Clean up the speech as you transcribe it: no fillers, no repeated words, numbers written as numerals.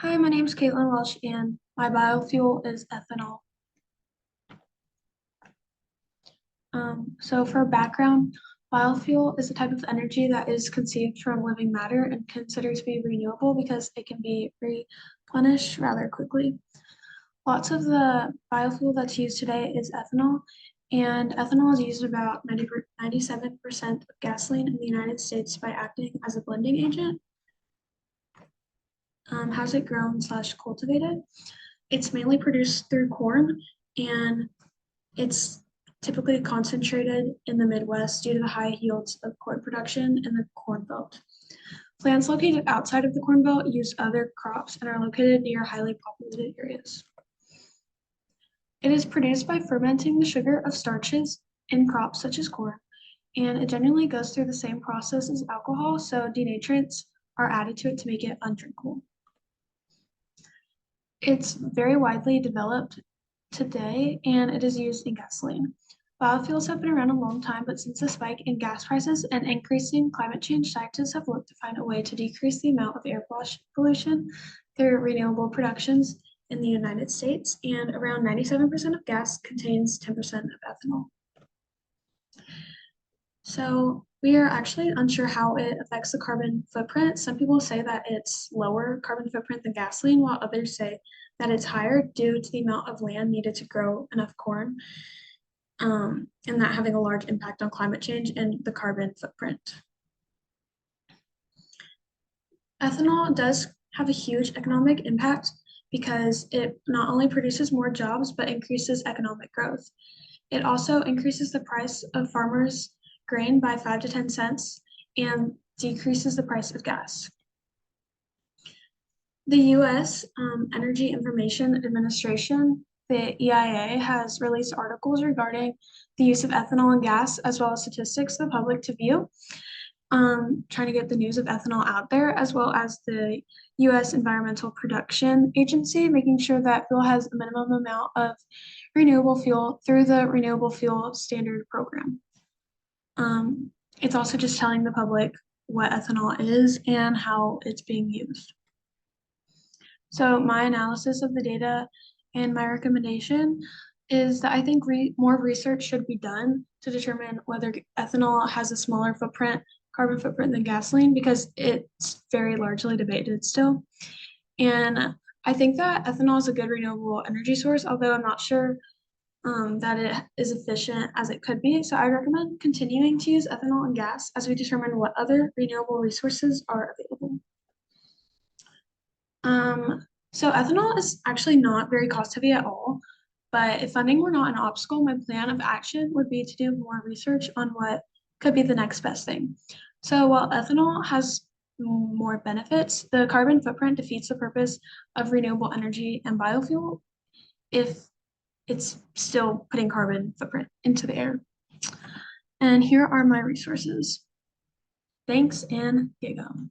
Hi, my name is Caitlin Welsh, and my biofuel is ethanol. So for background, biofuel is a type of energy that is conceived from living matter and considered to be renewable because it can be replenished rather quickly. Lots of the biofuel that's used today is ethanol, and ethanol is used about 97% of gasoline in the United States by acting as a blending agent. How's it grown slash cultivated? It's mainly produced through corn, and it's typically concentrated in the Midwest due to the high yields of corn production in the Corn Belt. Plants located outside of the Corn Belt use other crops and are located near highly populated areas. It is produced by fermenting the sugar of starches in crops such as corn, and it generally goes through the same process as alcohol, so denaturates are added to it to make it undrinkable. It's very widely developed today, and it is used in gasoline. Biofuels have been around a long time, but since the spike in gas prices and increasing climate change, scientists have looked to find a way to decrease the amount of air pollution through renewable productions in the United States, and around 97% of gas contains 10% of ethanol. So we are actually unsure how it affects the carbon footprint. Some people say that it's lower carbon footprint than gasoline, while others say that it's higher due to the amount of land needed to grow enough corn, and that having a large impact on climate change and the carbon footprint. Ethanol does have a huge economic impact because it not only produces more jobs, but increases economic growth. It also increases the price of farmers' grain by 5 to 10 cents and decreases the price of gas. The US Energy Information Administration, the EIA, has released articles regarding the use of ethanol and gas, as well as statistics for the public to view, trying to get the news of ethanol out there, as well as the US Environmental Production Agency, making sure that fuel has a minimum amount of renewable fuel through the Renewable Fuel Standard Program. It's also just telling the public what ethanol is and how it's being used. So my analysis of the data and my recommendation is that I think more research should be done to determine whether ethanol has a smaller carbon footprint than gasoline, because it's very largely debated still. And I think that ethanol is a good renewable energy source, although I'm not sure that it is efficient as it could be. So I recommend continuing to use ethanol and gas as we determine what other renewable resources are available. So ethanol is actually not very cost heavy at all, but if funding were not an obstacle, my plan of action would be to do more research on what could be the next best thing. So while ethanol has more benefits, the carbon footprint defeats the purpose of renewable energy and biofuel if it's still putting carbon footprint into the air. And here are my resources. Thanks, and Giga.